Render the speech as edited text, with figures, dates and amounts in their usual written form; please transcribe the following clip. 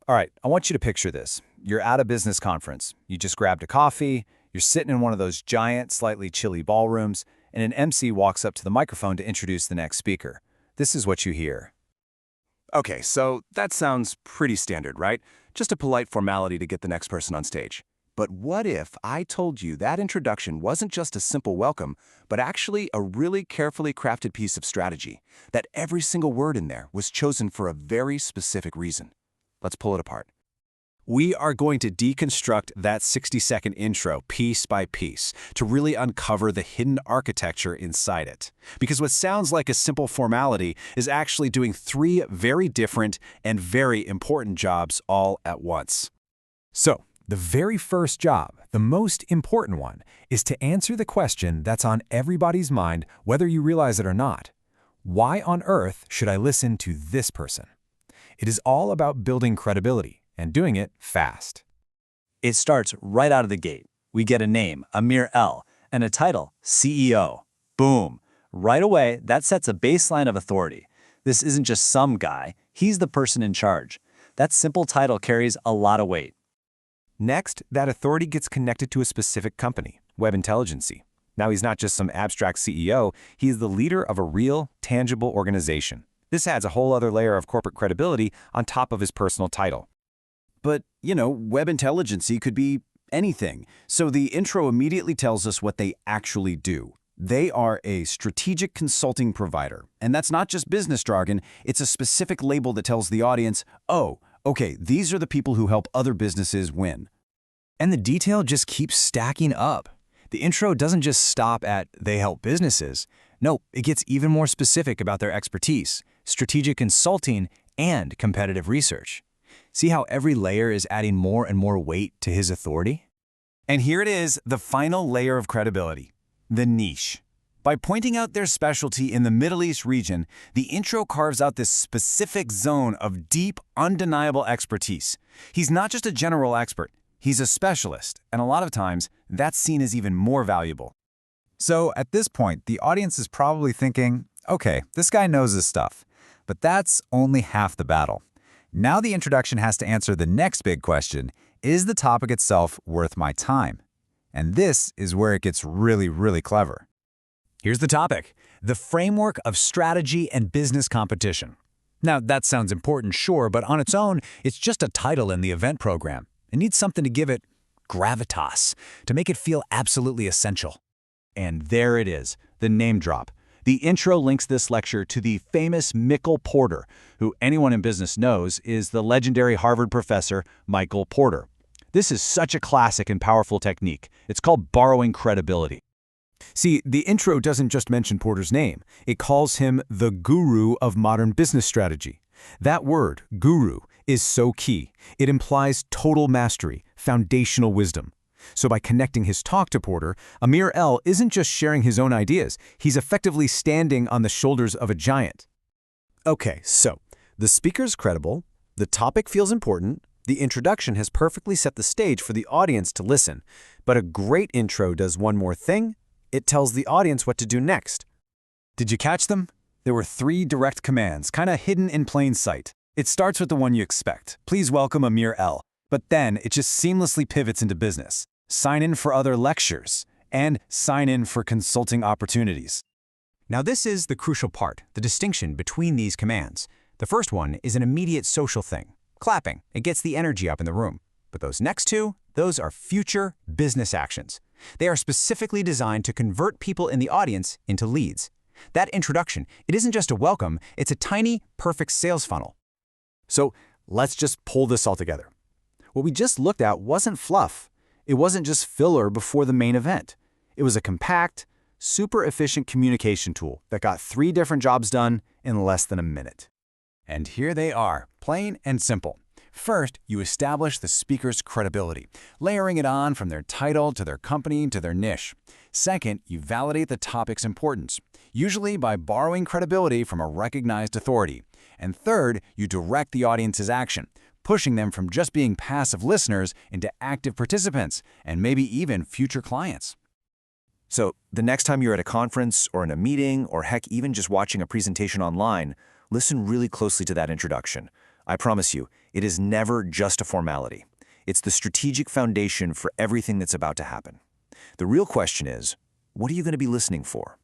All right, I want you to picture this. You're at a business conference. You just grabbed a coffee, you're sitting in one of those giant, slightly chilly ballrooms, and an MC walks up to the microphone to introduce the next speaker. This is what you hear. Okay, so that sounds pretty standard, right? Just a polite formality to get the next person on stage. But what if I told you that introduction wasn't just a simple welcome, but actually a really carefully crafted piece of strategy, that every single word in there was chosen for a very specific reason? Let's pull it apart. We are going to deconstruct that 60-second intro piece by piece to really uncover the hidden architecture inside it. Because what sounds like a simple formality is actually doing three very different and very important jobs all at once. So, the very first job, the most important one, is to answer the question that's on everybody's mind, whether you realize it or not. Why on earth should I listen to this person? It is all about building credibility and doing it fast. It starts right out of the gate. We get a name, Amir L, and a title, CEO. Boom. Right away, that sets a baseline of authority. This isn't just some guy, he's the person in charge. That simple title carries a lot of weight. Next, that authority gets connected to a specific company, Webintelligency. Now he's not just some abstract CEO, he's the leader of a real, tangible organization. This adds a whole other layer of corporate credibility on top of his personal title. But, Webintelligency could be anything, so the intro immediately tells us what they actually do. They are a strategic consulting provider, and that's not just business jargon, it's a specific label that tells the audience, oh, okay, these are the people who help other businesses win. And the detail just keeps stacking up. The intro doesn't just stop at they help businesses. No, it gets even more specific about their expertise, strategic consulting, and competitive research. See how every layer is adding more and more weight to his authority? And here it is, the final layer of credibility, the niche. By pointing out their specialty in the Middle East region, the intro carves out this specific zone of deep, undeniable expertise. He's not just a general expert, he's a specialist, and a lot of times, that's seen as even more valuable. So at this point, the audience is probably thinking, okay, this guy knows his stuff. But that's only half the battle. Now the introduction has to answer the next big question, is the topic itself worth my time? And this is where it gets really, really clever. Here's the topic, the framework of strategy and business competition. Now that sounds important, sure, but on its own, it's just a title in the event program. It needs something to give it gravitas, to make it feel absolutely essential. And there it is, the name drop. The intro links this lecture to the famous Michael Porter, who anyone in business knows is the legendary Harvard professor Michael Porter. This is such a classic and powerful technique. It's called borrowing credibility. See, the intro doesn't just mention Porter's name. It calls him the guru of modern business strategy. That word, guru, is so key. It implies total mastery, foundational wisdom. So by connecting his talk to Porter, Amir L isn't just sharing his own ideas, he's effectively standing on the shoulders of a giant. Okay, so the speaker's credible, the topic feels important, the introduction has perfectly set the stage for the audience to listen. But a great intro does one more thing, it tells the audience what to do next. Did you catch them? There were 3 direct commands, kind of hidden in plain sight. It starts with the one you expect. Please welcome Amir L. But then it just seamlessly pivots into business. Sign in for other lectures, and sign in for consulting opportunities. Now this is the crucial part, the distinction between these commands. The first one is an immediate social thing. Clapping, it gets the energy up in the room. But those next two, those are future business actions. They are specifically designed to convert people in the audience into leads. That introduction, it isn't just a welcome, it's a tiny, perfect sales funnel. So let's just pull this all together. What we just looked at wasn't fluff. It wasn't just filler before the main event. It was a compact, super efficient communication tool that got 3 different jobs done in less than a minute. And here they are, plain and simple. First, you establish the speaker's credibility, layering it on from their title to their company to their niche. Second, you validate the topic's importance, usually by borrowing credibility from a recognized authority. And third, you direct the audience's action, pushing them from just being passive listeners into active participants and maybe even future clients. So the next time you're at a conference or in a meeting or heck, even just watching a presentation online, listen really closely to that introduction. I promise you, It is never just a formality. It's the strategic foundation for everything that's about to happen. The real question is, what are you going to be listening for?